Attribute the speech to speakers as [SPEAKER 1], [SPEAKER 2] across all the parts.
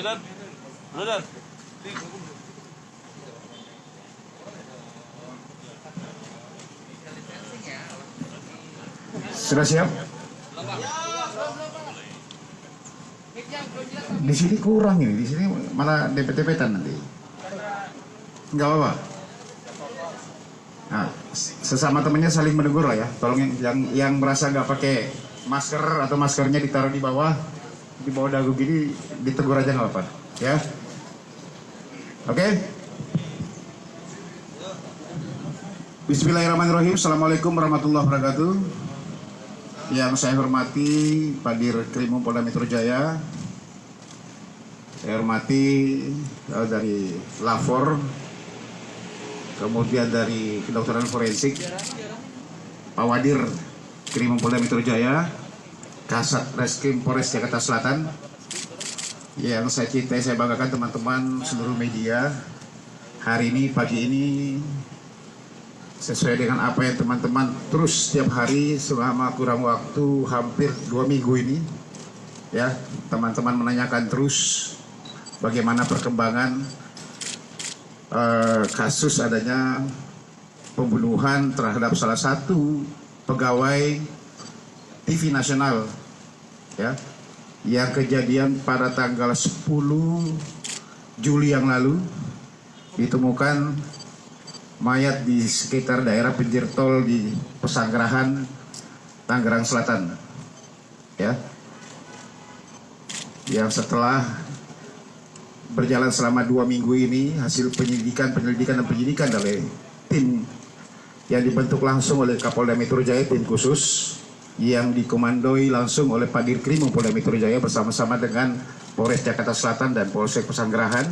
[SPEAKER 1] Dan. Lu Dan.
[SPEAKER 2] Sudah siap? Di sini kurang ini, di sini malah dempet-dempetan nanti. Enggak apa-apa. Nah, sesama temennya saling menegur lah ya. Tolong yang merasa nggak pakai masker atau maskernya ditaruh di bawah dagu gini, ditegur aja nggak apa-apa, ya. Oke? Bismillahirrahmanirrahim. Assalamualaikum warahmatullahi wabarakatuh. Yang saya hormati Pak Dir Krimum Polda Metro Jaya. Saya hormati dari Lafor, kemudian dari kedokteran forensik, Pak Wadir Krimum Polda Metro Jaya, Kasat Reskrim Polres Jakarta Selatan. Yang saya cintai, saya banggakan teman-teman seluruh media. Hari ini, pagi ini, sesuai dengan apa yang teman-teman terus setiap hari selama kurang waktu hampir 2 minggu ini, ya, teman-teman menanyakan terus bagaimana perkembangan kasus adanya pembunuhan terhadap salah satu pegawai TV nasional, ya, yang kejadian pada tanggal 10 Juli yang lalu. Ditemukan mayat di sekitar daerah pinggir tol di Pesanggerahan, Tangerang Selatan, ya, yang setelah berjalan selama 2 minggu ini, hasil penyelidikan oleh tim yang dibentuk langsung oleh Kapolda Metro Jaya, tim khusus yang dikomandoi langsung oleh Pak Dirkrim Polda Metro Jaya bersama-sama dengan Polres Jakarta Selatan dan Polsek Pesanggerahan,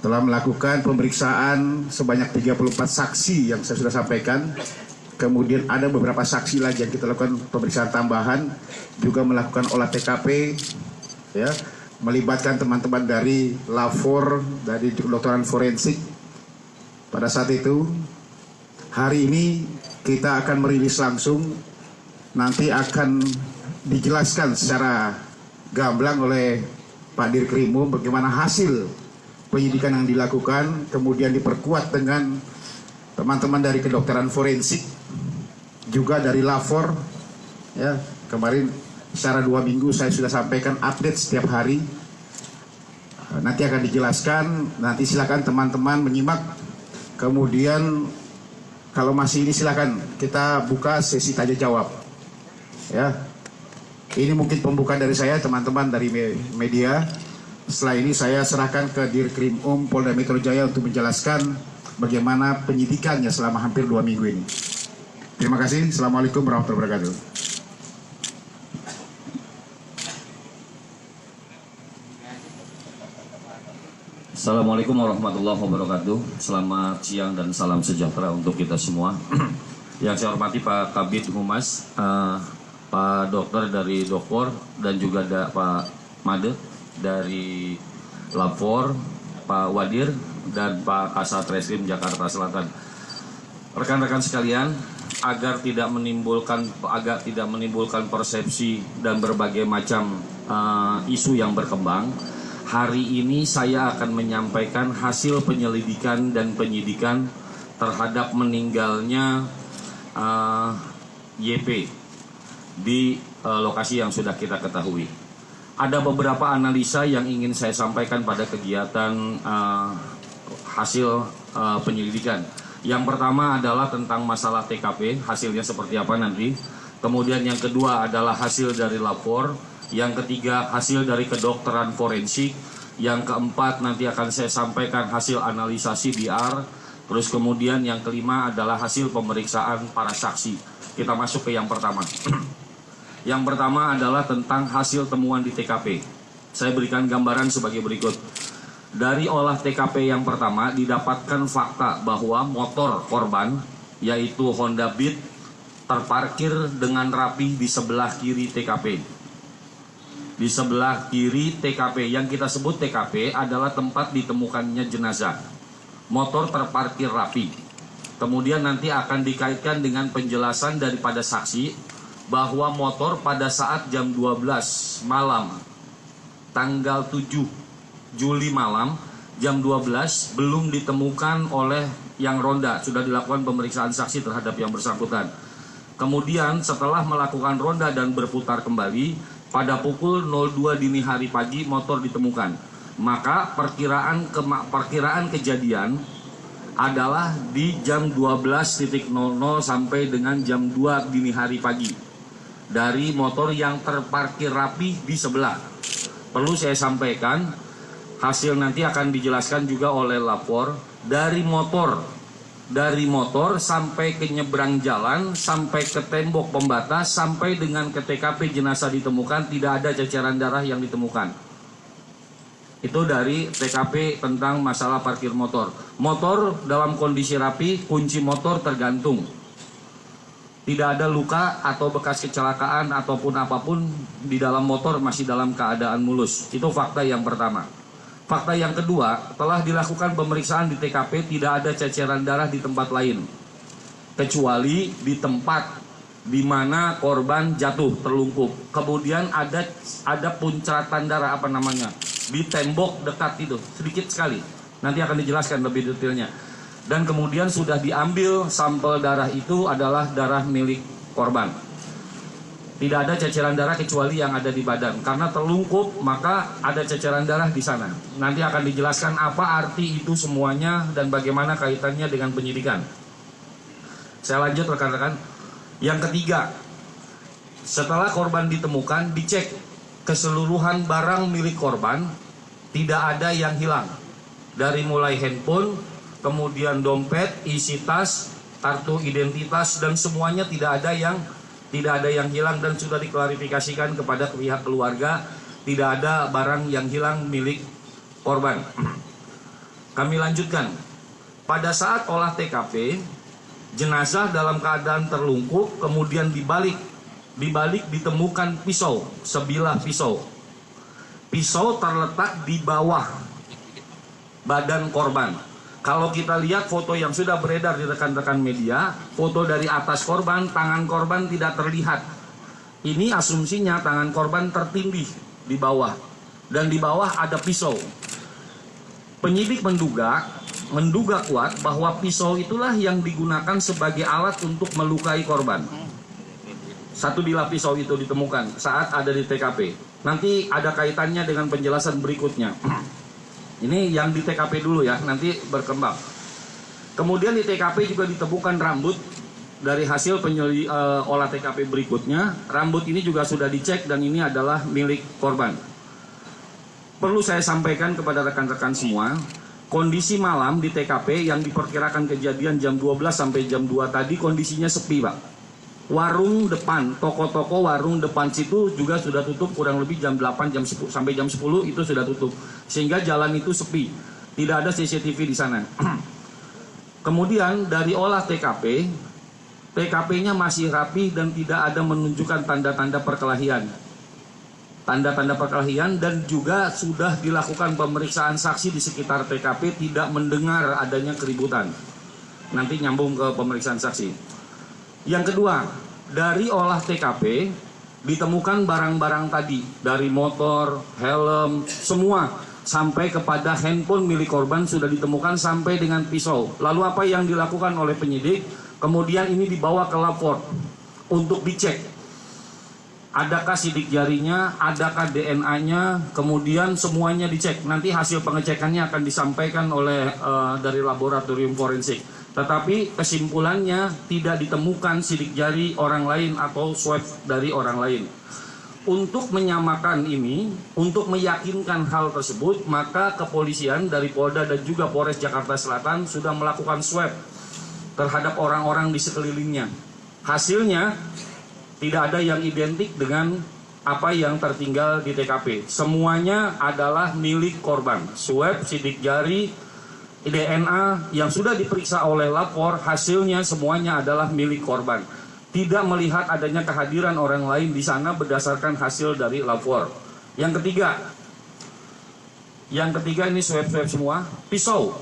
[SPEAKER 2] telah melakukan pemeriksaan sebanyak 34 saksi yang saya sudah sampaikan. Kemudian ada beberapa saksi lagi yang kita lakukan pemeriksaan tambahan, juga melakukan olah TKP, ya, melibatkan teman-teman dari Lafor, dari kedokteran forensik. Pada saat itu, hari ini kita akan merilis langsung, nanti akan dijelaskan secara gamblang oleh Pak Dirkrimum bagaimana hasil penyidikan yang dilakukan, kemudian diperkuat dengan teman-teman dari kedokteran forensik, juga dari Lafor, ya. Kemarin secara 2 minggu saya sudah sampaikan update setiap hari. Nanti akan dijelaskan, nanti silakan teman-teman menyimak. Kemudian kalau masih ini silakan kita buka sesi tanya jawab, ya. Ini mungkin pembukaan dari saya, teman-teman dari media. Setelah ini saya serahkan ke Dirkrim Polda Metro Jaya untuk menjelaskan bagaimana penyidikannya selama hampir 2 minggu ini. Terima kasih. Assalamualaikum warahmatullahi wabarakatuh.
[SPEAKER 3] Assalamualaikum warahmatullahi wabarakatuh. Selamat siang dan salam sejahtera untuk kita semua. Yang saya hormati Pak Kabid Humas, Pak Dokter dari Dokpor, dan juga ada Pak Made dari Lafor, Pak Wadir, dan Pak Kasat Reskrim Jakarta Selatan. Rekan-rekan sekalian, agar tidak menimbulkan persepsi dan berbagai macam isu yang berkembang, hari ini saya akan menyampaikan hasil penyelidikan dan penyidikan terhadap meninggalnya YP di lokasi yang sudah kita ketahui. Ada beberapa analisa yang ingin saya sampaikan pada kegiatan hasil penyelidikan. Yang pertama adalah tentang masalah TKP, hasilnya seperti apa nanti. Kemudian yang kedua adalah hasil dari lapor. Yang ketiga hasil dari kedokteran forensik. Yang keempat nanti akan saya sampaikan hasil analisa CBR. Terus kemudian yang kelima adalah hasil pemeriksaan para saksi. Kita masuk ke yang pertama. Yang pertama adalah tentang hasil temuan di TKP. Saya berikan gambaran sebagai berikut. Dari olah TKP yang pertama didapatkan fakta bahwa motor korban, yaitu Honda Beat, terparkir dengan rapi di sebelah kiri TKP. Di sebelah kiri TKP, yang kita sebut TKP adalah tempat ditemukannya jenazah. Motor terparkir rapi. Kemudian nanti akan dikaitkan dengan penjelasan daripada saksi bahwa motor pada saat jam 12 malam tanggal 7 Juli malam jam 12 belum ditemukan oleh yang ronda. Sudah dilakukan pemeriksaan saksi terhadap yang bersangkutan. Kemudian setelah melakukan ronda dan berputar kembali, pada pukul 02 dini hari pagi motor ditemukan. Maka perkiraan kejadian adalah di jam 12.00 sampai dengan jam 2 dini hari pagi dari motor yang terparkir rapi di sebelah. Perlu saya sampaikan, hasil nanti akan dijelaskan juga oleh lapor. Dari motor sampai ke nyebrang jalan, sampai ke tembok pembatas, sampai dengan ke TKP jenazah ditemukan, tidak ada ceceran darah yang ditemukan. Itu dari TKP tentang masalah parkir motor. Motor dalam kondisi rapi, kunci motor tergantung. Tidak ada luka atau bekas kecelakaan ataupun apapun di dalam motor, masih dalam keadaan mulus. Itu fakta yang pertama. Fakta yang kedua, telah dilakukan pemeriksaan di TKP, tidak ada ceceran darah di tempat lain. Kecuali di tempat di mana korban jatuh terlungkup. Kemudian ada puncratan darah di tembok dekat itu, sedikit sekali. Nanti akan dijelaskan lebih detailnya. Dan kemudian sudah diambil sampel darah itu adalah darah milik korban. Tidak ada ceceran darah kecuali yang ada di badan. Karena terlungkup, maka ada ceceran darah di sana. Nanti akan dijelaskan apa arti itu semuanya dan bagaimana kaitannya dengan penyidikan. Saya lanjut rekan-rekan. Yang ketiga, setelah korban ditemukan, dicek keseluruhan barang milik korban, tidak ada yang hilang. Dari mulai handphone, kemudian dompet, isi tas, kartu identitas, dan semuanya tidak ada yang hilang, dan sudah diklarifikasikan kepada pihak keluarga, tidak ada barang yang hilang milik korban. Kami lanjutkan. Pada saat olah TKP, jenazah dalam keadaan terlungkup, kemudian dibalik ditemukan pisau, sebilah pisau. Pisau terletak di bawah badan korban. Kalau kita lihat foto yang sudah beredar di rekan-rekan media, foto dari atas korban, tangan korban tidak terlihat. Ini asumsinya tangan korban tertindih di bawah. Dan di bawah ada pisau. Penyidik menduga kuat bahwa pisau itulah yang digunakan sebagai alat untuk melukai korban. Satu bilah pisau itu ditemukan saat ada di TKP. Nanti ada kaitannya dengan penjelasan berikutnya. Ini yang di TKP dulu ya, nanti berkembang. Kemudian di TKP juga ditemukan rambut. Dari hasil olah TKP berikutnya, rambut ini juga sudah dicek dan ini adalah milik korban. Perlu saya sampaikan kepada rekan-rekan semua, kondisi malam di TKP yang diperkirakan kejadian jam 12 sampai jam 2 tadi kondisinya sepi, Pak. Warung depan, toko-toko warung depan situ juga sudah tutup kurang lebih jam 8, jam 10, sampai jam 10 itu sudah tutup. Sehingga jalan itu sepi, tidak ada CCTV di sana. Kemudian dari olah TKP-nya masih rapi dan tidak ada menunjukkan tanda-tanda perkelahian. Tanda-tanda perkelahian, dan juga sudah dilakukan pemeriksaan saksi di sekitar TKP, tidak mendengar adanya keributan. Nanti nyambung ke pemeriksaan saksi. Yang kedua, dari olah TKP ditemukan barang-barang tadi, dari motor, helm, semua, sampai kepada handphone milik korban sudah ditemukan sampai dengan pisau. Lalu apa yang dilakukan oleh penyidik? Kemudian ini dibawa ke lapor untuk dicek. Adakah sidik jarinya, adakah DNA-nya, kemudian semuanya dicek. Nanti hasil pengecekannya akan disampaikan oleh dari laboratorium forensik. Tetapi kesimpulannya tidak ditemukan sidik jari orang lain atau swab dari orang lain. Untuk menyamakan ini, untuk meyakinkan hal tersebut, maka kepolisian dari Polda dan juga Polres Jakarta Selatan sudah melakukan swab terhadap orang-orang di sekelilingnya. Hasilnya tidak ada yang identik dengan apa yang tertinggal di TKP. Semuanya adalah milik korban. Swab, sidik jari, DNA yang sudah diperiksa oleh lapor, hasilnya semuanya adalah milik korban. Tidak melihat adanya kehadiran orang lain di sana berdasarkan hasil dari lapor. Yang ketiga ini swab semua. Pisau.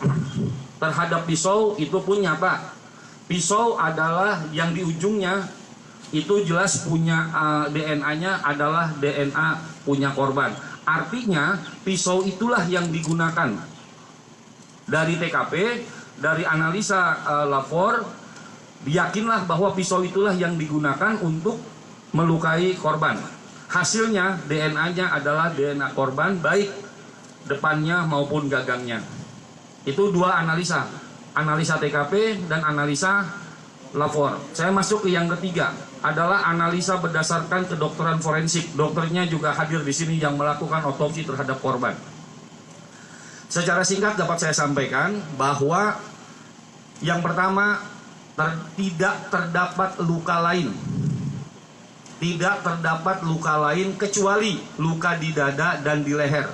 [SPEAKER 3] Terhadap pisau itu pun nyata. Pisau adalah yang di ujungnya itu jelas punya DNA-nya adalah DNA punya korban. Artinya pisau itulah yang digunakan. Dari TKP, dari analisa lapor, yakinlah bahwa pisau itulah yang digunakan untuk melukai korban. Hasilnya DNA-nya adalah DNA korban, baik depannya maupun gagangnya. Itu dua analisa, analisa TKP dan analisa lapor. Saya masuk ke yang ketiga, adalah analisa berdasarkan kedokteran forensik. Dokternya juga hadir di sini yang melakukan otopsi terhadap korban. Secara singkat dapat saya sampaikan bahwa yang pertama, tidak terdapat luka lain. Tidak terdapat luka lain kecuali luka di dada dan di leher.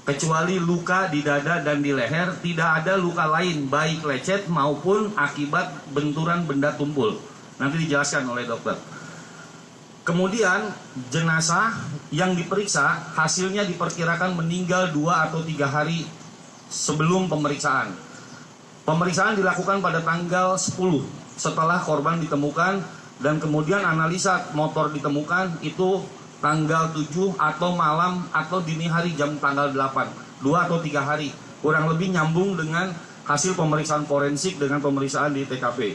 [SPEAKER 3] Kecuali luka di dada dan di leher, tidak ada luka lain, baik lecet maupun akibat benturan benda tumpul. Nanti dijelaskan oleh dokter. Kemudian jenazah yang diperiksa hasilnya diperkirakan meninggal 2 atau 3 hari sebelum pemeriksaan. Pemeriksaan dilakukan pada tanggal 10 setelah korban ditemukan, dan kemudian analisa motor ditemukan itu tanggal 7 atau malam atau dini hari jam tanggal 8, 2 atau 3 hari. Kurang lebih nyambung dengan hasil pemeriksaan forensik dengan pemeriksaan di TKP.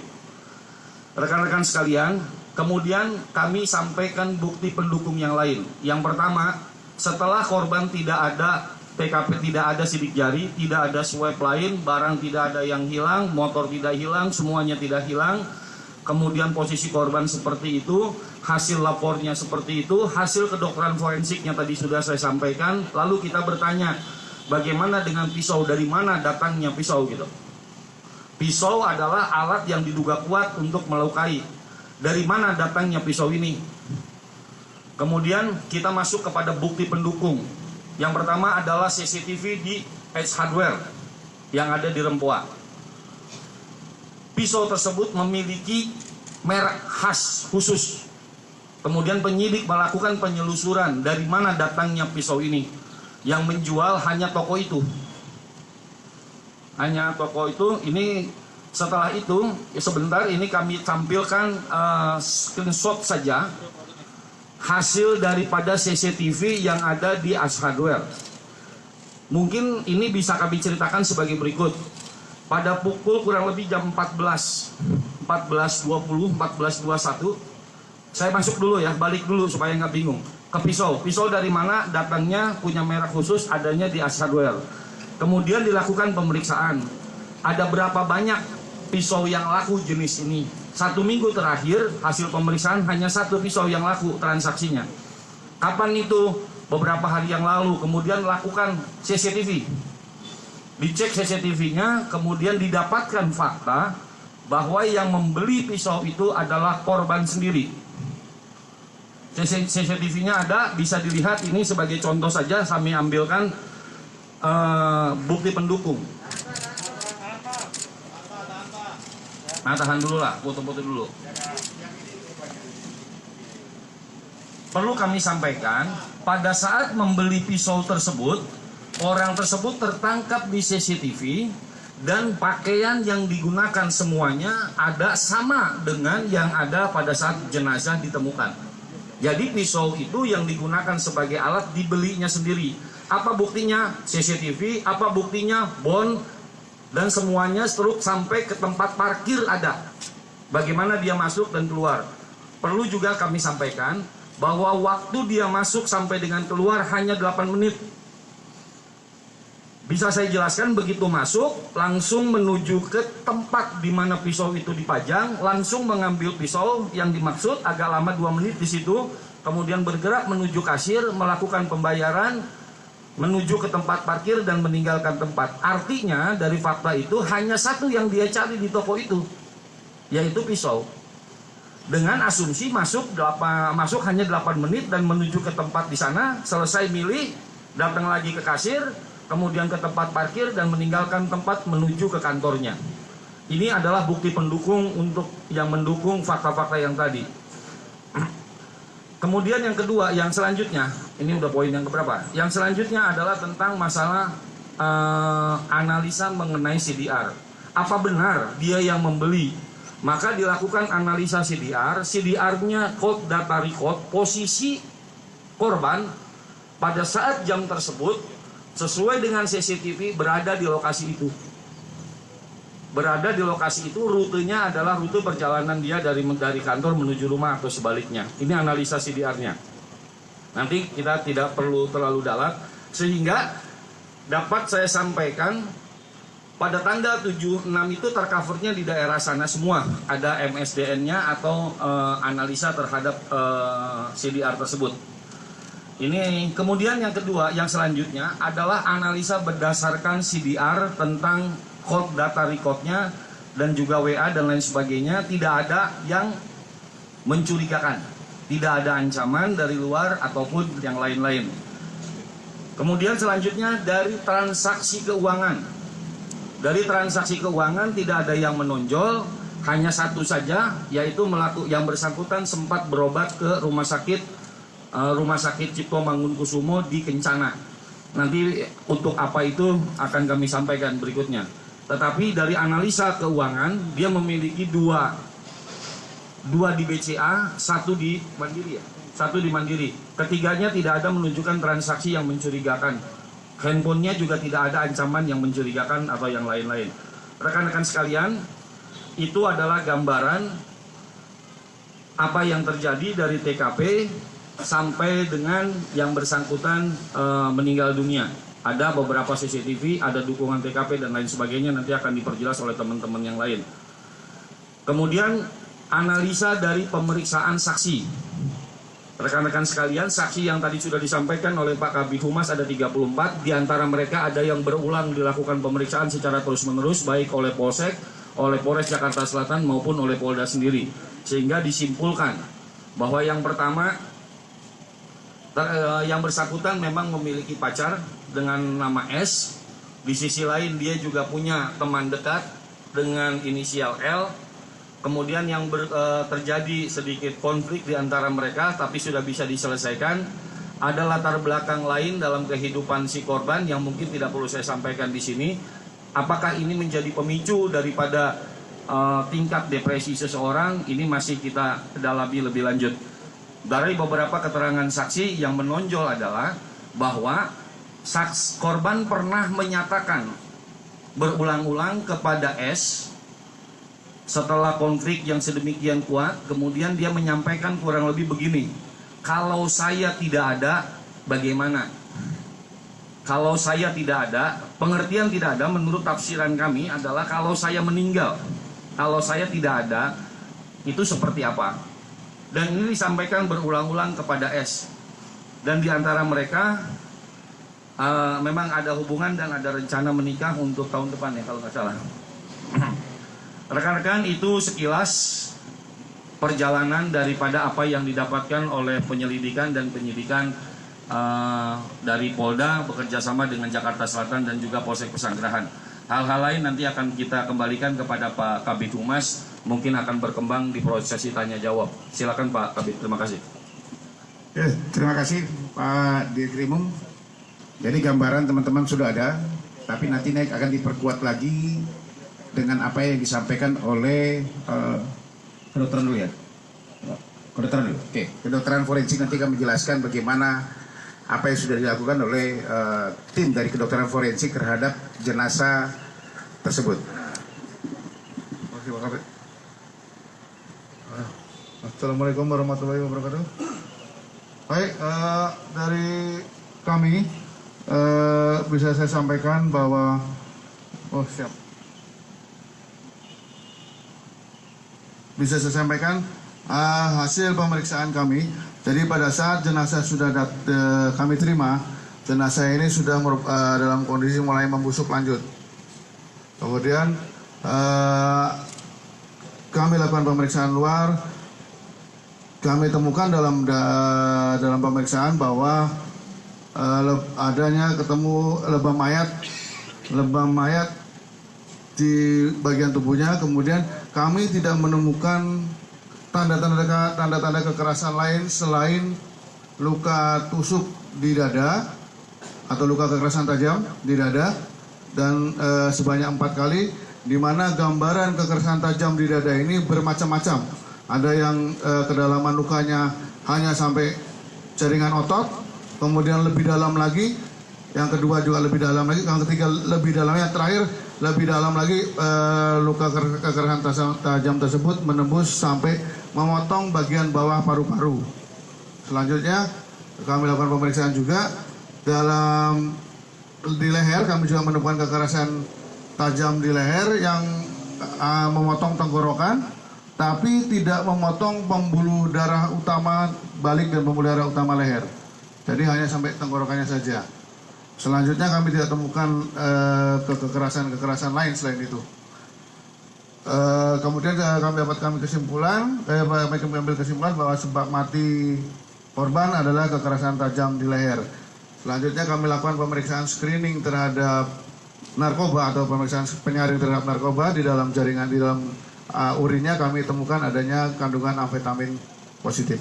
[SPEAKER 3] Rekan-rekan sekalian, kemudian kami sampaikan bukti pendukung yang lain. Yang pertama, setelah korban tidak ada TKP, tidak ada sidik jari, tidak ada swab lain, barang tidak ada yang hilang, motor tidak hilang, semuanya tidak hilang. Kemudian posisi korban seperti itu, hasil lapornya seperti itu, hasil kedokteran forensiknya tadi sudah saya sampaikan. Lalu kita bertanya, bagaimana dengan pisau, dari mana datangnya pisau gitu. Pisau adalah alat yang diduga kuat untuk melukai. Dari mana datangnya pisau ini? Kemudian kita masuk kepada bukti pendukung. Yang pertama adalah CCTV di Edge Hardware yang ada di Rempoa. Pisau tersebut memiliki merek khas khusus. Kemudian penyidik melakukan penyelusuran dari mana datangnya pisau ini. Yang menjual hanya toko itu. Hanya toko itu. Ini setelah itu sebentar ini kami tampilkan screenshot saja hasil daripada CCTV yang ada di Edge Hardware. Mungkin ini bisa kami ceritakan sebagai berikut. Pada pukul kurang lebih jam 14.20, 14.21, saya masuk dulu ya, balik dulu supaya nggak bingung. Ke pisau. Pisau dari mana datangnya, punya merek khusus, adanya di Edge Hardware. Kemudian dilakukan pemeriksaan. Ada berapa banyak pisau yang laku jenis ini? 1 minggu terakhir hasil pemeriksaan hanya 1 pisau yang laku transaksinya. Kapan itu? Beberapa hari yang lalu. Kemudian lakukan CCTV. Dicek CCTV-nya, kemudian didapatkan fakta bahwa yang membeli pisau itu adalah korban sendiri. CCTV-nya ada, bisa dilihat. Ini sebagai contoh saja kami ambilkan bukti pendukung. Nah, tahan dulu lah, foto-foto dulu. Perlu kami sampaikan, pada saat membeli pisau tersebut, orang tersebut tertangkap di CCTV dan pakaian yang digunakan semuanya ada sama dengan yang ada pada saat jenazah ditemukan. Jadi pisau itu yang digunakan sebagai alat dibelinya sendiri. Apa buktinya? CCTV. Apa buktinya? Bon. Dan semuanya struk sampai ke tempat parkir ada. Bagaimana dia masuk dan keluar. Perlu juga kami sampaikan bahwa waktu dia masuk sampai dengan keluar hanya 8 menit. Bisa saya jelaskan, begitu masuk langsung menuju ke tempat di mana pisau itu dipajang, langsung mengambil pisau yang dimaksud, agak lama 2 menit di situ, kemudian bergerak menuju kasir, melakukan pembayaran, menuju ke tempat parkir dan meninggalkan tempat. Artinya dari fakta itu hanya satu yang dia cari di toko itu, yaitu pisau. Dengan asumsi masuk hanya 8 menit dan menuju ke tempat di sana, selesai milih, datang lagi ke kasir, kemudian ke tempat parkir dan meninggalkan tempat menuju ke kantornya. Ini adalah bukti pendukung untuk yang mendukung fakta-fakta yang tadi. Kemudian yang kedua, yang selanjutnya, ini udah poin yang keberapa? Yang selanjutnya adalah tentang masalah analisa mengenai CDR. Apa benar dia yang membeli? Maka dilakukan analisa CDR. CDR-nya code data record, posisi korban pada saat jam tersebut sesuai dengan CCTV berada di lokasi itu. Berada di lokasi itu, rutenya adalah rute perjalanan dia dari kantor menuju rumah atau sebaliknya. Ini analisa CDR-nya. Nanti kita tidak perlu terlalu dalam, sehingga dapat saya sampaikan pada tanggal 76 itu tercovernya di daerah sana semua. Ada MSDN-nya atau analisa terhadap CDR tersebut. Ini kemudian yang kedua, yang selanjutnya adalah analisa berdasarkan CDR tentang code data record-nya dan juga WA dan lain sebagainya. Tidak ada yang mencurigakan, tidak ada ancaman dari luar ataupun yang lain-lain. Kemudian selanjutnya dari transaksi keuangan. Dari transaksi keuangan tidak ada yang menonjol, hanya satu saja, yaitu yang bersangkutan sempat berobat ke Rumah Sakit Cipto Mangunkusumo di Kencana. Nanti untuk apa itu akan kami sampaikan berikutnya. Tetapi dari analisa keuangan, dia memiliki dua di BCA, satu di Mandiri ya. Satu di Mandiri. Ketiganya tidak ada menunjukkan transaksi yang mencurigakan. Handphonenya juga tidak ada ancaman yang mencurigakan atau yang lain-lain. Rekan-rekan sekalian, itu adalah gambaran apa yang terjadi dari TKP sampai dengan yang bersangkutan meninggal dunia. Ada beberapa CCTV, ada dukungan TKP dan lain sebagainya, nanti akan diperjelas oleh teman-teman yang lain. Kemudian analisa dari pemeriksaan saksi. Rekan-rekan sekalian, saksi yang tadi sudah disampaikan oleh Pak Kabid Humas ada 34. Di antara mereka ada yang berulang dilakukan pemeriksaan secara terus-menerus, baik oleh Polsek, oleh Polres Jakarta Selatan maupun oleh Polda sendiri. Sehingga disimpulkan bahwa yang pertama, yang bersangkutan memang memiliki pacar dengan nama S. Di sisi lain dia juga punya teman dekat dengan inisial L. Kemudian yang terjadi sedikit konflik di antara mereka, tapi sudah bisa diselesaikan. Ada latar belakang lain dalam kehidupan si korban yang mungkin tidak perlu saya sampaikan di sini. Apakah ini menjadi pemicu daripada tingkat depresi seseorang? Ini masih kita dalami lebih lanjut. Dari beberapa keterangan saksi yang menonjol adalah bahwa korban pernah menyatakan berulang-ulang kepada S. Setelah konflik yang sedemikian kuat, kemudian dia menyampaikan kurang lebih begini. Kalau saya tidak ada, bagaimana? Kalau saya tidak ada, pengertian tidak ada menurut tafsiran kami adalah kalau saya meninggal. Kalau saya tidak ada, itu seperti apa? Dan ini disampaikan berulang-ulang kepada S. Dan di antara mereka memang ada hubungan dan ada rencana menikah untuk tahun depan ya kalau nggak salah. Rekan-rekan, itu sekilas perjalanan daripada apa yang didapatkan oleh penyelidikan dan penyidikan dari Polda bekerjasama dengan Jakarta Selatan dan juga Polsek Pesanggerahan. Hal-hal lain nanti akan kita kembalikan kepada Pak Kabid Humas, mungkin akan berkembang di prosesi tanya jawab. Silakan Pak Kabid, terima kasih.
[SPEAKER 2] Terima kasih Pak Dirkrimum. Jadi gambaran teman-teman sudah ada, tapi nanti akan diperkuat lagi dengan apa yang disampaikan oleh kedokteran dulu ya. Kedokteran dulu. Oke, kedokteran forensik nanti akan menjelaskan bagaimana apa yang sudah dilakukan oleh tim dari kedokteran forensik terhadap jenazah tersebut.
[SPEAKER 1] Oke, Pak Kabid. Assalamualaikum warahmatullahi wabarakatuh. Baik, dari kami bisa saya sampaikan bahwa bisa saya sampaikan hasil pemeriksaan kami. Jadi pada saat jenazah sudah kami terima, jenazah ini sudah dalam kondisi mulai membusuk lanjut. Kemudian kami lakukan pemeriksaan luar. Kami temukan dalam pemeriksaan bahwa adanya ketemu lebam mayat di bagian tubuhnya. Kemudian kami tidak menemukan tanda-tanda kekerasan lain selain luka tusuk di dada atau luka kekerasan tajam di dada dan sebanyak 4 kali, di mana gambaran kekerasan tajam di dada ini bermacam-macam. Ada yang kedalaman lukanya hanya sampai jaringan otot, kemudian lebih dalam lagi, yang kedua juga lebih dalam lagi, yang ketiga lebih dalam, yang terakhir lebih dalam lagi, luka kekerasan tajam tersebut menembus sampai memotong bagian bawah paru-paru. Selanjutnya kami lakukan pemeriksaan juga di leher, kami juga menemukan kekerasan tajam di leher yang memotong tenggorokan, tapi tidak memotong pembuluh darah utama balik dan pembuluh darah utama leher. Jadi hanya sampai tenggorokannya saja. Selanjutnya kami tidak temukan kekerasan lain selain itu. Kemudian kami mengambil kesimpulan bahwa sebab mati korban adalah kekerasan tajam di leher. Selanjutnya kami lakukan pemeriksaan screening terhadap narkoba atau pemeriksaan penyaring terhadap narkoba. Di dalam jaringan, di dalam urinnya kami temukan adanya kandungan amfetamin positif.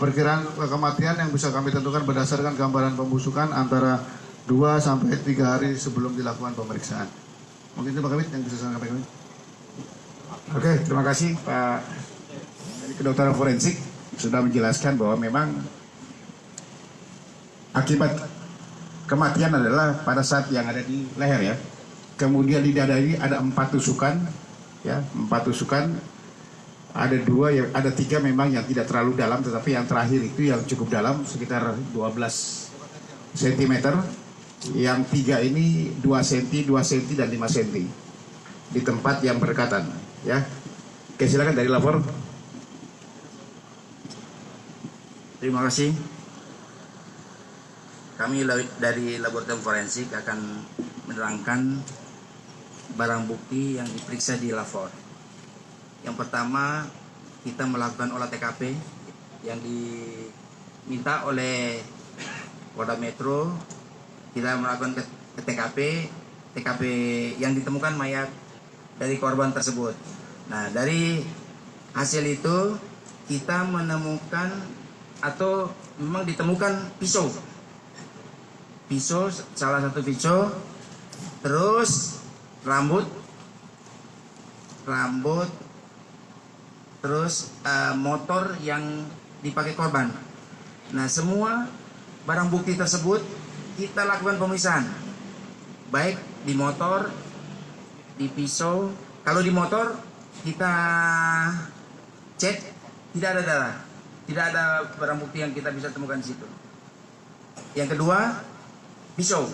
[SPEAKER 1] Perkiraan kematian yang bisa kami tentukan berdasarkan gambaran pembusukan antara 2 sampai 3 hari sebelum dilakukan pemeriksaan. Mungkin itu Pak Kabit yang bisa saya sampaikan.
[SPEAKER 2] Oke, terima kasih Pak dari kedokteran forensik sudah menjelaskan bahwa memang akibat kematian adalah pada saat yang ada di leher ya. Kemudian di dada ini ada 4 tusukan ya, 4 tusukan. Ada 2 ada 3 memang yang tidak terlalu dalam, tetapi yang terakhir itu yang cukup dalam sekitar 12 cm. Yang 3 ini 2 cm, 2 cm dan 5 cm di tempat yang berdekatan ya. Oke, silakan dari lapor.
[SPEAKER 4] Terima kasih. Kami dari laboratorium forensik akan menerangkan barang bukti yang diperiksa di lapor. Yang pertama, kita melakukan olah TKP yang diminta oleh Polda Metro. Kita melakukan ke TKP yang ditemukan mayat dari korban tersebut. Nah, dari hasil itu kita menemukan atau memang ditemukan pisau, salah satu pisau, terus rambut, terus motor yang dipakai korban. Nah, semua barang bukti tersebut kita lakukan pemeriksaan, baik di motor, di pisau. Kalau di motor kita cek tidak ada darah, tidak ada barang bukti yang kita bisa temukan di situ. Yang kedua, pisau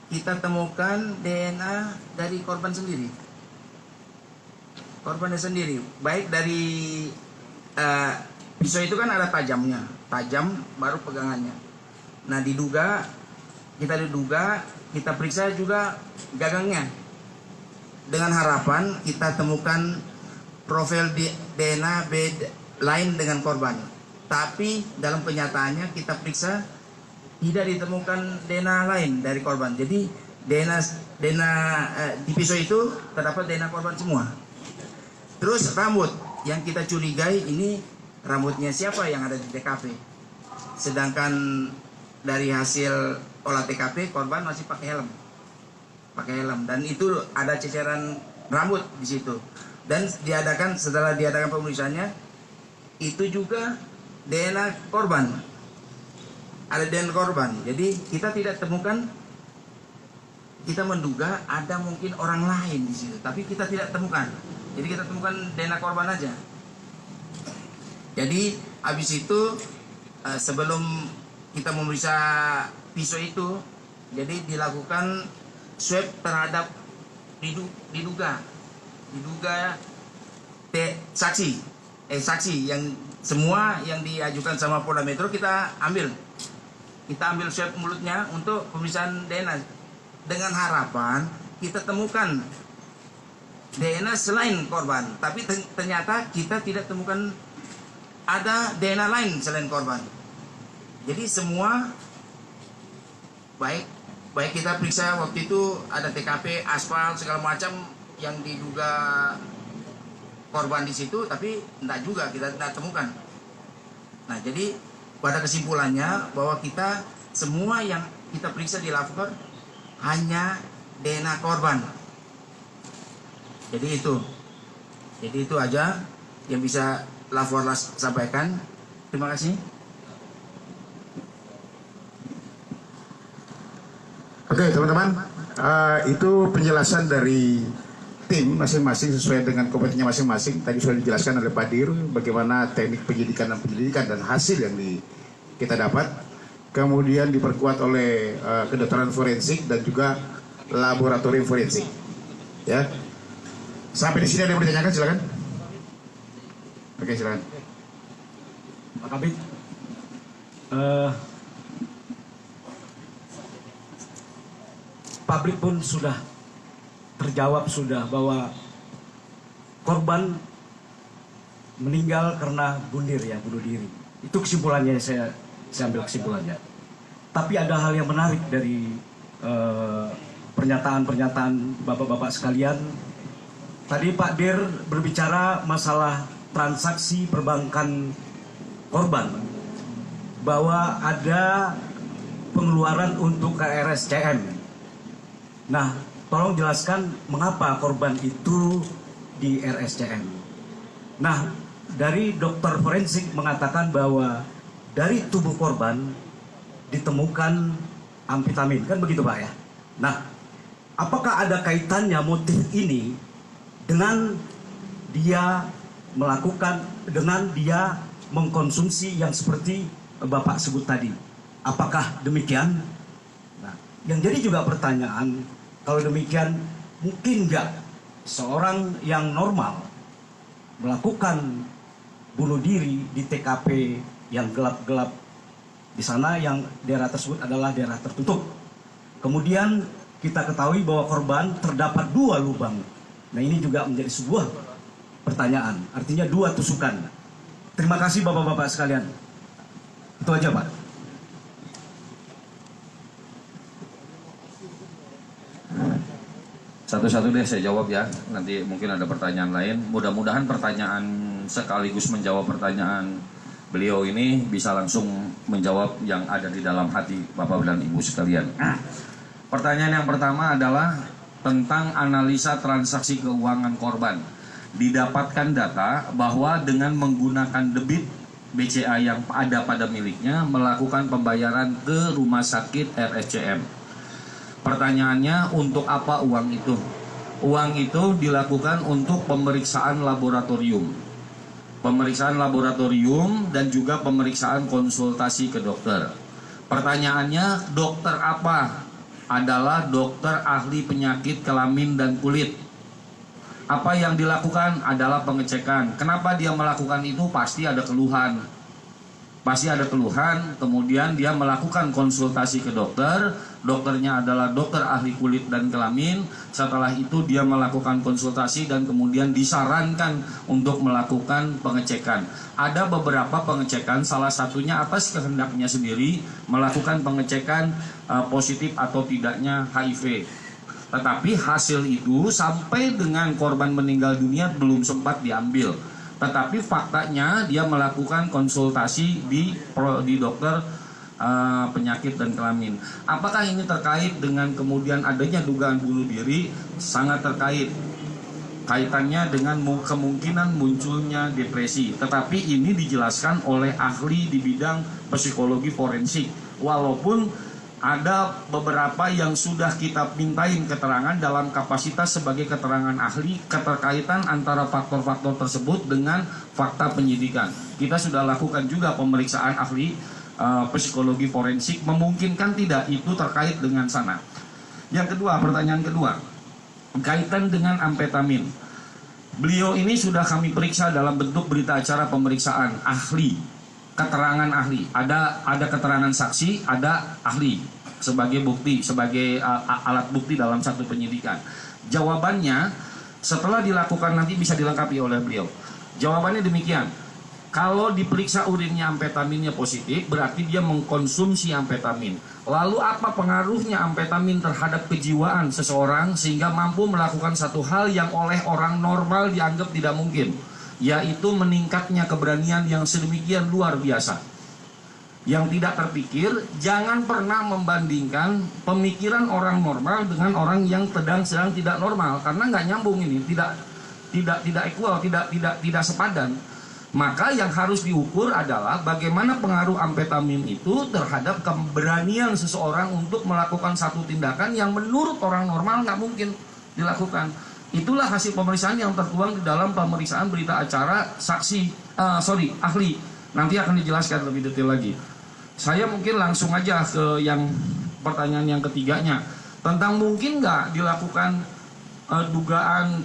[SPEAKER 4] kita temukan DNA dari korban sendiri. Korbannya sendiri, baik dari pisau itu kan ada tajam baru pegangannya. Nah, kita periksa juga gagangnya, dengan harapan kita temukan profil DNA lain dengan korban. Tapi dalam kenyataannya kita periksa tidak ditemukan DNA lain dari korban. Jadi DNA di pisau itu terdapat DNA korban semua. Terus rambut yang kita curigai ini rambutnya siapa yang ada di TKP. Sedangkan dari hasil olah TKP korban masih pakai helm dan itu ada ceceran rambut di situ. Dan setelah diadakan pemeriksaannya itu juga DNA korban. Ada DNA korban. Jadi kita tidak temukan, kita menduga ada mungkin orang lain di situ, tapi kita tidak temukan. Jadi kita temukan DNA korban aja. Jadi habis itu sebelum kita memeriksa pisau itu, jadi dilakukan swab terhadap diduga saksi yang semua yang diajukan sama Polda Metro kita ambil swab mulutnya untuk pemeriksaan DNA dengan harapan kita temukan DNA selain korban, tapi ternyata kita tidak temukan ada DNA lain selain korban. Jadi semua baik kita periksa waktu itu ada TKP, aspal segala macam yang diduga korban di situ, tapi enggak juga, kita tidak temukan. Nah, jadi pada kesimpulannya bahwa kita semua yang kita periksa di lapor hanya DNA korban. Jadi itu aja yang bisa lapor sampaikan. Terima kasih.
[SPEAKER 2] Oke teman-teman, itu penjelasan dari tim masing-masing sesuai dengan kompetensinya masing-masing. Tadi sudah dijelaskan oleh Pak Dir bagaimana teknik penyidikan dan hasil yang kita dapat. Kemudian diperkuat oleh kedokteran forensik dan juga laboratorium forensik. Ya, sampai di sini ada yang bertanyakan, silakan. Oke, silakan.
[SPEAKER 5] Pak Kabit, publik pun sudah terjawab bahwa korban meninggal karena bunuh diri. Itu kesimpulannya, saya ambil kesimpulannya. Tapi ada hal yang menarik dari pernyataan bapak-bapak sekalian. Tadi Pak Dir berbicara masalah transaksi perbankan korban, bahwa ada pengeluaran untuk ke RSCM. Nah, tolong jelaskan mengapa korban itu di RSCM. Nah, dari dokter forensik mengatakan bahwa dari tubuh korban ditemukan amfetamin, kan begitu Pak ya? Nah, apakah ada kaitannya motif ini dengan dia mengkonsumsi yang seperti Bapak sebut tadi? Apakah demikian? Nah, yang jadi juga pertanyaan, kalau demikian mungkin nggak seorang yang normal melakukan bunuh diri di TKP yang gelap-gelap, di sana yang daerah tersebut adalah daerah tertutup. Kemudian kita ketahui bahwa korban terdapat 2 lubang. Nah, ini juga menjadi sebuah pertanyaan, artinya 2 tusukan. Terima kasih bapak-bapak sekalian. Itu aja Pak.
[SPEAKER 3] Satu-satu deh saya jawab ya. Nanti mungkin ada pertanyaan lain. Mudah-mudahan pertanyaan sekaligus menjawab pertanyaan beliau ini bisa langsung menjawab yang ada di dalam hati Bapak dan Ibu sekalian. Pertanyaan yang pertama adalah tentang analisa transaksi keuangan korban. Didapatkan data bahwa dengan menggunakan debit BCA yang ada pada miliknya melakukan pembayaran ke rumah sakit RSCM. Pertanyaannya, untuk apa uang itu? Uang itu dilakukan untuk pemeriksaan laboratorium. Pemeriksaan laboratorium dan juga pemeriksaan konsultasi ke dokter. Pertanyaannya, dokter apa? Adalah dokter ahli penyakit kelamin dan kulit. Apa yang dilakukan adalah pengecekan. Kenapa dia melakukan itu? Pasti ada keluhan. Kemudian dia melakukan konsultasi ke dokter. Dokternya adalah dokter ahli kulit dan kelamin. Setelah itu dia melakukan konsultasi dan kemudian disarankan untuk melakukan pengecekan. Ada beberapa pengecekan, salah satunya atas kehendaknya sendiri melakukan pengecekan positif atau tidaknya HIV. Tetapi hasil itu sampai dengan korban meninggal dunia belum sempat diambil. Tetapi faktanya dia melakukan konsultasi di dokter penyakit dan kelamin. Apakah ini terkait dengan kemudian adanya dugaan bunuh diri? Sangat terkait. Kaitannya dengan kemungkinan munculnya depresi. Tetapi ini dijelaskan oleh ahli di bidang psikologi forensik. Walaupun ada beberapa yang sudah kita mintain keterangan dalam kapasitas sebagai keterangan ahli, keterkaitan antara faktor-faktor tersebut dengan fakta penyidikan. Kita sudah lakukan juga pemeriksaan ahli psikologi forensik, memungkinkan tidak itu terkait dengan sana. Yang kedua, pertanyaan kedua, kaitan dengan amfetamin. Beliau ini sudah kami periksa dalam bentuk berita acara pemeriksaan ahli, keterangan ahli. Ada keterangan saksi, ada ahli sebagai bukti, sebagai alat bukti dalam satu penyidikan. Jawabannya setelah dilakukan nanti bisa dilengkapi oleh beliau. Jawabannya demikian. Kalau diperiksa urinnya amfetaminnya positif, berarti dia mengkonsumsi amfetamin. Lalu apa pengaruhnya amfetamin terhadap kejiwaan seseorang sehingga mampu melakukan satu hal yang oleh orang normal dianggap tidak mungkin, yaitu meningkatnya keberanian yang sedemikian luar biasa. Yang tidak terpikir, jangan pernah membandingkan pemikiran orang normal dengan orang yang sedang tidak normal, karena nggak nyambung ini, tidak equal, tidak sepadan. Maka yang harus diukur adalah bagaimana pengaruh amfetamin itu terhadap keberanian seseorang untuk melakukan satu tindakan yang menurut orang normal nggak mungkin dilakukan. Itulah hasil pemeriksaan yang tertuang di dalam pemeriksaan berita acara ahli. Nanti akan dijelaskan lebih detail lagi. Saya mungkin langsung aja ke yang pertanyaan yang ketiganya. Tentang mungkin nggak dilakukan dugaan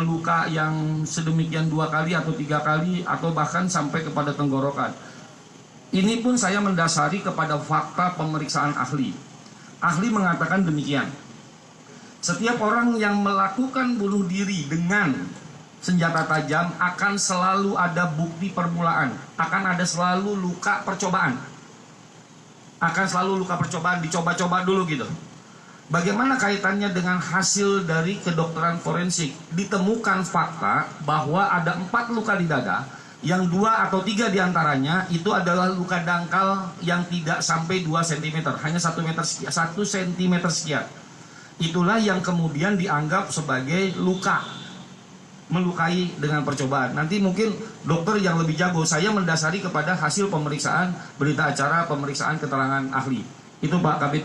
[SPEAKER 3] luka yang sedemikian 2 kali atau 3 kali atau bahkan sampai kepada tenggorokan. Ini pun saya mendasari kepada fakta pemeriksaan ahli. Ahli mengatakan demikian. Setiap orang yang melakukan bunuh diri dengan senjata tajam akan selalu ada bukti permulaan, akan ada selalu luka percobaan. Akan selalu luka percobaan, dicoba-coba dulu gitu. Bagaimana kaitannya dengan hasil dari kedokteran forensik? Ditemukan fakta bahwa ada 4 luka di dada, yang 2 atau 3 diantaranya itu adalah luka dangkal yang tidak sampai 2 cm, hanya 1 cm sekian. Itulah yang kemudian dianggap sebagai luka, melukai dengan percobaan. Nanti mungkin dokter yang lebih jago, saya mendasari kepada hasil pemeriksaan berita acara, pemeriksaan keterangan ahli. Itu Pak Kabit.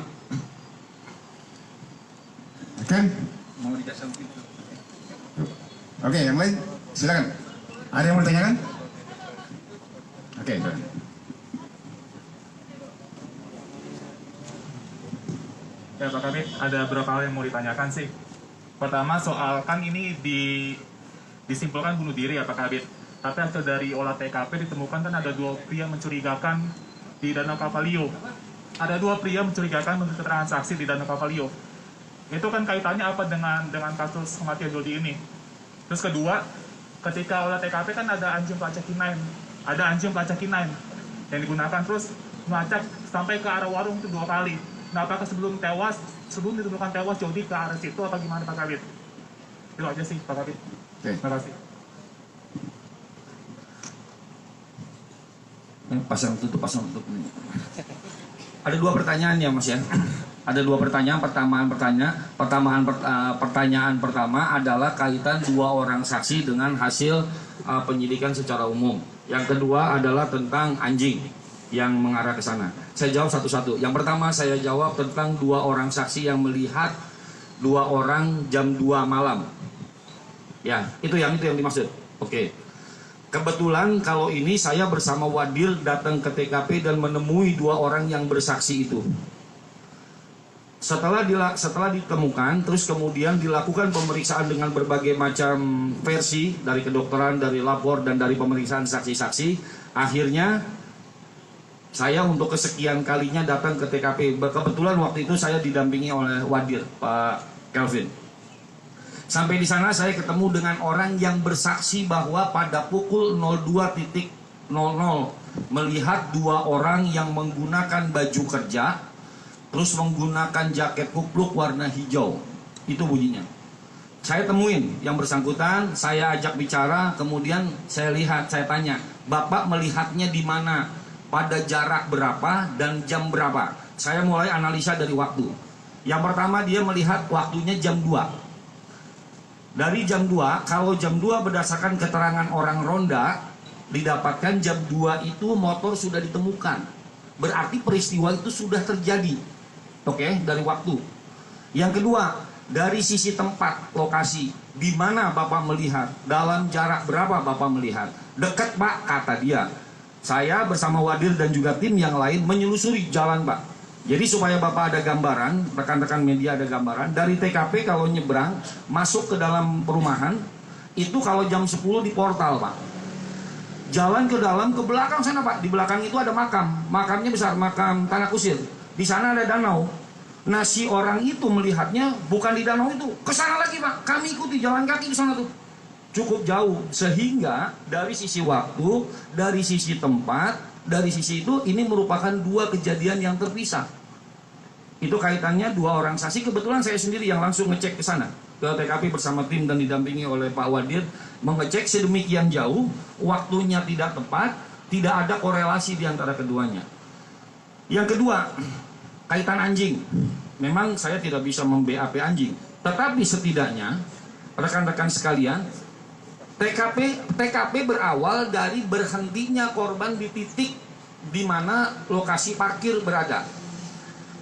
[SPEAKER 6] Oke. Oke, yang lain silakan. Ada yang mau ditanyakan? Oke, silakan.
[SPEAKER 7] Ya Pak Kabit, ada beberapa hal yang mau ditanyakan sih. Pertama soal kan ini disimpulkan bunuh diri ya Pak Kabit. Tapi hasil dari olah TKP ditemukan kan ada 2 pria mencurigakan di Danau Kavalio. Ada 2 pria mencurigakan menurut keterangan saksi di Danau Kavalio. Itu kan kaitannya apa dengan kasus kematian Dodi ini? Terus kedua, ketika olah TKP kan ada anjing pelacak K9, yang digunakan terus melacak sampai ke arah warung itu 2 kali. Nah, apakah sebelum ditemukan tewas Jody ke arah situ atau gimana Pak Kabit? Itu aja sih Pak Kabit. Terima kasih.
[SPEAKER 3] Pasang tutup. Ada 2 pertanyaan ya Mas ya. Ada 2 pertanyaan. Pertanyaan pertama adalah kaitan 2 orang saksi dengan hasil penyidikan secara umum. Yang kedua adalah tentang anjing yang mengarah ke sana. Saya jawab satu-satu. Yang pertama saya jawab tentang 2 orang saksi yang melihat 2 orang jam 2 malam. Ya, itu yang dimaksud. Oke. Kebetulan kalau ini saya bersama Wadir datang ke TKP dan menemui 2 orang yang bersaksi itu. Setelah ditemukan, terus kemudian dilakukan pemeriksaan dengan berbagai macam versi dari kedokteran, dari lapor, dan dari pemeriksaan saksi-saksi. Akhirnya saya untuk kesekian kalinya datang ke TKP. Kebetulan waktu itu saya didampingi oleh Wadir, Pak Kelvin. Sampai di sana saya ketemu dengan orang yang bersaksi bahwa pada pukul 02.00 melihat 2 orang yang menggunakan baju kerja, terus menggunakan jaket kupluk warna hijau. Itu bunyinya. Saya temuin yang bersangkutan, saya ajak bicara, kemudian saya tanya, Bapak melihatnya di mana? Pada jarak berapa dan jam berapa? Saya mulai analisa dari waktu. Yang pertama dia melihat waktunya jam 2. Dari jam 2, kalau jam 2 berdasarkan keterangan orang ronda, didapatkan jam 2 itu motor sudah ditemukan. Berarti peristiwa itu sudah terjadi. Oke, dari waktu. Yang kedua, dari sisi tempat, lokasi, di mana Bapak melihat, dalam jarak berapa Bapak melihat? Dekat Pak, kata dia. Saya bersama Wadir dan juga tim yang lain menyelusuri jalan Pak. Jadi supaya Bapak ada gambaran, rekan-rekan media ada gambaran, dari TKP kalau nyebrang, masuk ke dalam perumahan, itu kalau jam 10 di portal Pak. Jalan ke dalam, ke belakang sana Pak, di belakang itu ada makam. Makamnya besar, makam Tanah Kusir. Di sana ada danau. Nah si orang itu melihatnya bukan di danau itu, ke sana lagi Pak. Kami ikuti jalan kaki di sana tuh. Cukup jauh, sehingga dari sisi waktu, dari sisi tempat, dari sisi itu ini merupakan 2 kejadian yang terpisah. Itu kaitannya 2 orang saksi. Kebetulan saya sendiri yang langsung ngecek ke sana, ke TKP bersama tim dan didampingi oleh Pak Wadir, mengecek sedemikian jauh, waktunya tidak tepat, tidak ada korelasi di antara keduanya. Yang kedua, kaitan anjing. Memang saya tidak bisa mem-BAP anjing, tetapi setidaknya rekan-rekan sekalian,
[SPEAKER 8] TKP berawal dari berhentinya korban di titik di mana lokasi parkir berada.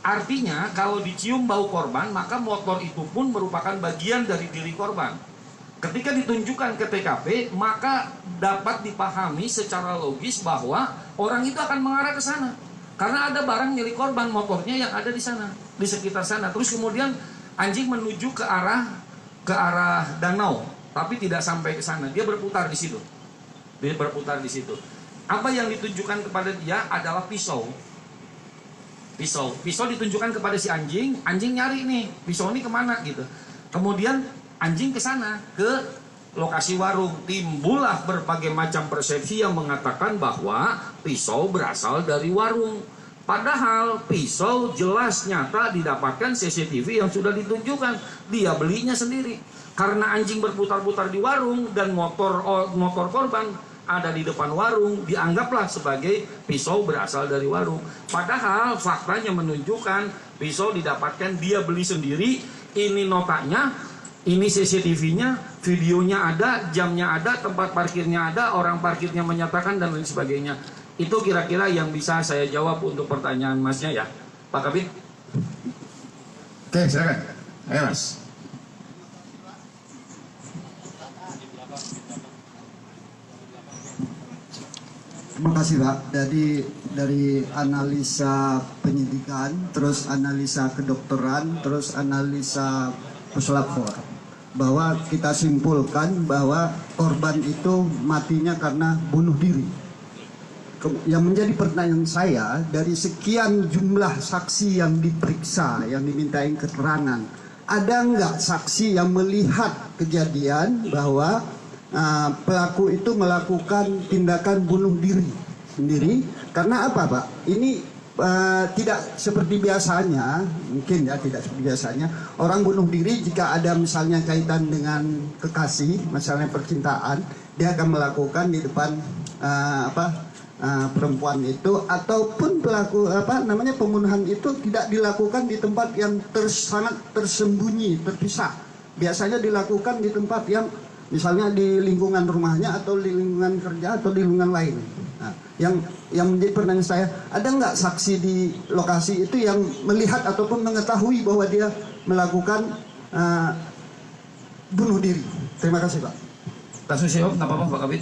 [SPEAKER 8] Artinya kalau dicium bau korban, maka motor itu pun merupakan bagian dari diri korban. Ketika ditunjukkan ke TKP, maka dapat dipahami secara logis bahwa orang itu akan mengarah ke sana. Karena ada barang milik korban, motornya yang ada di sana, di sekitar sana. Terus kemudian anjing menuju ke arah danau, tapi tidak sampai ke sana. Dia berputar di situ. Apa yang ditunjukkan kepada dia adalah pisau. Pisau ditunjukkan kepada si anjing nyari nih, pisau ini kemana gitu. Kemudian anjing ke sana, ke lokasi warung. Timbullah berbagai macam persepsi yang mengatakan bahwa pisau berasal dari warung. Padahal pisau jelas nyata didapatkan CCTV yang sudah ditunjukkan. Dia belinya sendiri. Karena anjing berputar-putar di warung dan motor korban ada di depan warung, dianggaplah sebagai pisau berasal dari warung. Padahal faktanya menunjukkan pisau didapatkan dia beli sendiri. Ini notanya, ini CCTV-nya, videonya ada, jamnya ada, tempat parkirnya ada, orang parkirnya menyatakan dan lain sebagainya. Itu kira-kira yang bisa saya jawab untuk pertanyaan Masnya ya, Pak Kabit.
[SPEAKER 6] Oke, silakan. Ayo Mas.
[SPEAKER 9] Terima kasih Pak. Dari analisa penyidikan, terus analisa kedokteran, terus analisa puslapor, bahwa kita simpulkan bahwa korban itu matinya karena bunuh diri. Yang menjadi pertanyaan saya, dari sekian jumlah saksi yang diperiksa, yang dimintain keterangan, ada nggak saksi yang melihat kejadian bahwa pelaku itu melakukan tindakan bunuh diri sendiri? Karena apa Pak? Ini tidak seperti biasanya, mungkin ya tidak seperti biasanya. Orang bunuh diri jika ada misalnya kaitan dengan kekasih, misalnya percintaan, dia akan melakukan di depan perempuan itu, ataupun pelaku pembunuhan itu tidak dilakukan di tempat yang sangat tersembunyi, terpisah. Biasanya dilakukan di tempat yang misalnya di lingkungan rumahnya atau di lingkungan kerja atau di lingkungan lain. Nah, yang menjadi pertanyaan saya, ada nggak saksi di lokasi itu yang melihat ataupun mengetahui bahwa dia melakukan bunuh diri? Terima kasih Pak.
[SPEAKER 8] Kasus nggak apa-apa Pak Kabit.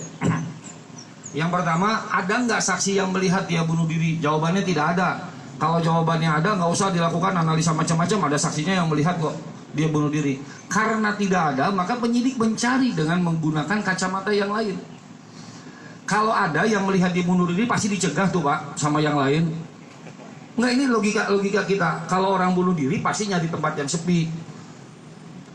[SPEAKER 8] Yang pertama, ada nggak saksi yang melihat dia bunuh diri? Jawabannya tidak ada. Kalau jawabannya ada, nggak usah dilakukan analisa macam-macam. Ada saksinya yang melihat kok dia bunuh diri. Karena tidak ada, maka penyidik mencari dengan menggunakan kacamata yang lain. Kalau ada yang melihat dia bunuh diri, pasti dicegah tuh Pak sama yang lain. Enggak, ini logika kita. Kalau orang bunuh diri pasti nyari tempat yang sepi.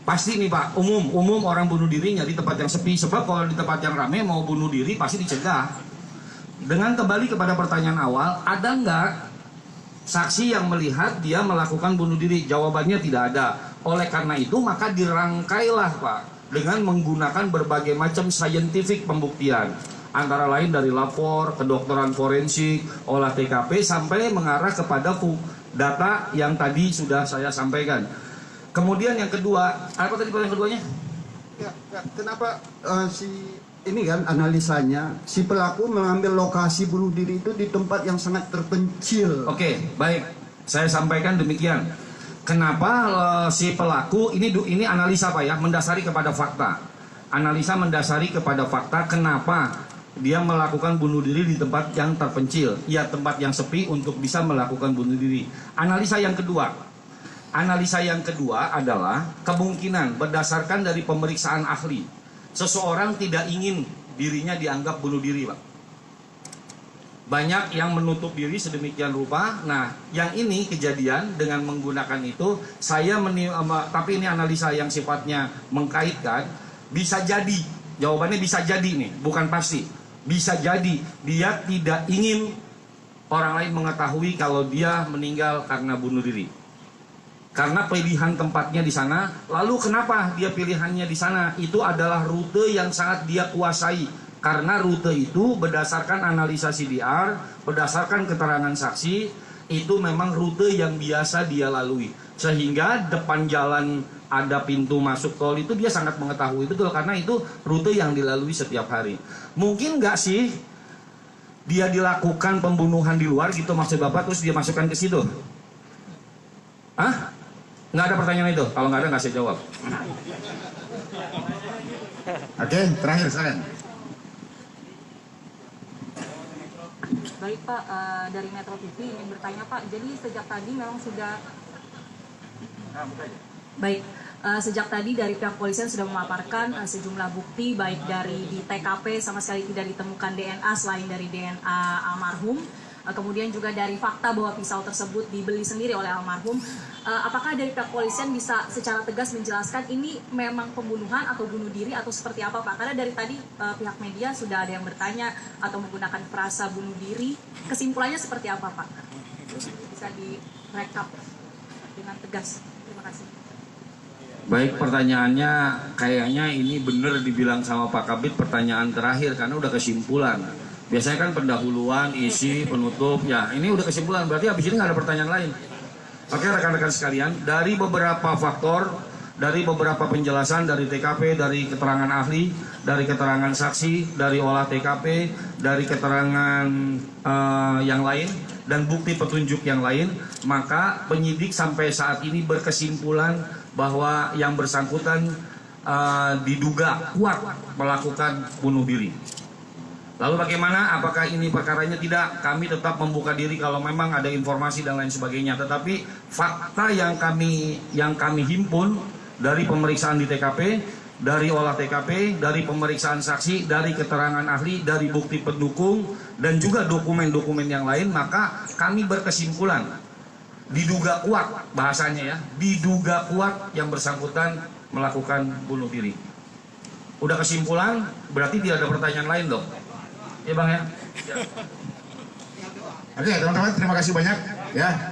[SPEAKER 8] Pasti nih Pak, umum orang bunuh diri nyari tempat yang sepi. Sebab kalau di tempat yang ramai mau bunuh diri pasti dicegah. Dengan kembali kepada pertanyaan awal, ada nggak saksi yang melihat dia melakukan bunuh diri? Jawabannya tidak ada. Oleh karena itu maka dirangkailah Pak dengan menggunakan berbagai macam scientific pembuktian, antara lain dari lapor, kedokteran forensik, olah TKP, sampai mengarah kepada data yang tadi sudah saya sampaikan. Kemudian yang kedua, apa tadi yang keduanya?
[SPEAKER 9] Ya, kenapa ini kan analisanya, si pelaku mengambil lokasi bunuh diri itu di tempat yang sangat terpencil.
[SPEAKER 8] Oke, baik. Saya sampaikan demikian. Kenapa si pelaku ini analisa Pak ya, mendasari kepada fakta. Analisa mendasari kepada fakta kenapa dia melakukan bunuh diri di tempat yang terpencil, ya tempat yang sepi untuk bisa melakukan bunuh diri. Analisa yang kedua adalah kemungkinan berdasarkan dari pemeriksaan ahli. Seseorang tidak ingin dirinya dianggap bunuh diri Pak. Banyak yang menutup diri sedemikian rupa. Nah, yang ini kejadian dengan menggunakan itu, tapi ini analisa yang sifatnya mengkaitkan. Bisa jadi, jawabannya bisa jadi nih, bukan pasti. Bisa jadi dia tidak ingin orang lain mengetahui kalau dia meninggal karena bunuh diri. Karena pilihan tempatnya di sana. Lalu kenapa dia pilihannya di sana? Itu adalah rute yang sangat dia kuasai. Karena rute itu berdasarkan analisa CDR, berdasarkan keterangan saksi, itu memang rute yang biasa dia lalui. Sehingga depan jalan ada pintu masuk tol itu dia sangat mengetahui betul karena itu rute yang dilalui setiap hari. Mungkin nggak sih dia dilakukan pembunuhan di luar gitu maksud Bapak terus dia masukkan ke situ? Hah? Nggak ada pertanyaan itu? Kalau nggak ada nggak saya jawab.
[SPEAKER 6] Oke, terakhir silakan.
[SPEAKER 10] Baik Pak, dari Metro TV ingin bertanya Pak, jadi sejak tadi memang sudah sejak tadi dari pihak polisian sudah memaparkan sejumlah bukti baik dari di TKP sama sekali tidak ditemukan DNA selain dari DNA almarhum, kemudian juga dari fakta bahwa pisau tersebut dibeli sendiri oleh almarhum. Apakah dari pihak polisian bisa secara tegas menjelaskan ini memang pembunuhan atau bunuh diri atau seperti apa Pak? Karena dari tadi pihak media sudah ada yang bertanya atau menggunakan frasa bunuh diri, kesimpulannya seperti apa Pak? Bisa direkap dengan tegas. Terima kasih.
[SPEAKER 8] Baik, pertanyaannya kayaknya ini benar dibilang sama Pak Kabid pertanyaan terakhir karena udah kesimpulan. Biasanya kan pendahuluan, isi, penutup, ya ini udah kesimpulan berarti habis ini nggak ada pertanyaan lain. Oke rekan-rekan sekalian, dari beberapa faktor, dari beberapa penjelasan dari TKP, dari keterangan ahli, dari keterangan saksi, dari olah TKP, dari keterangan yang lain dan bukti petunjuk yang lain, maka penyidik sampai saat ini berkesimpulan bahwa yang bersangkutan diduga kuat melakukan bunuh diri. Lalu bagaimana? Apakah ini perkaranya? Tidak. Kami tetap membuka diri kalau memang ada informasi dan lain sebagainya. Tetapi fakta yang kami himpun dari pemeriksaan di TKP, dari olah TKP, dari pemeriksaan saksi, dari keterangan ahli, dari bukti pendukung, dan juga dokumen-dokumen yang lain, maka kami berkesimpulan diduga kuat, bahasanya ya, diduga kuat yang bersangkutan melakukan bunuh diri. Udah kesimpulan, berarti tidak ada pertanyaan lain dong. Ya Bang ya.
[SPEAKER 6] Oke teman-teman, terima kasih banyak ya.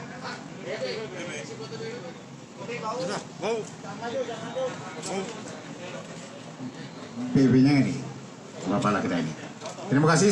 [SPEAKER 6] PB-nya ini, bapak lah kita ini. Terima kasih.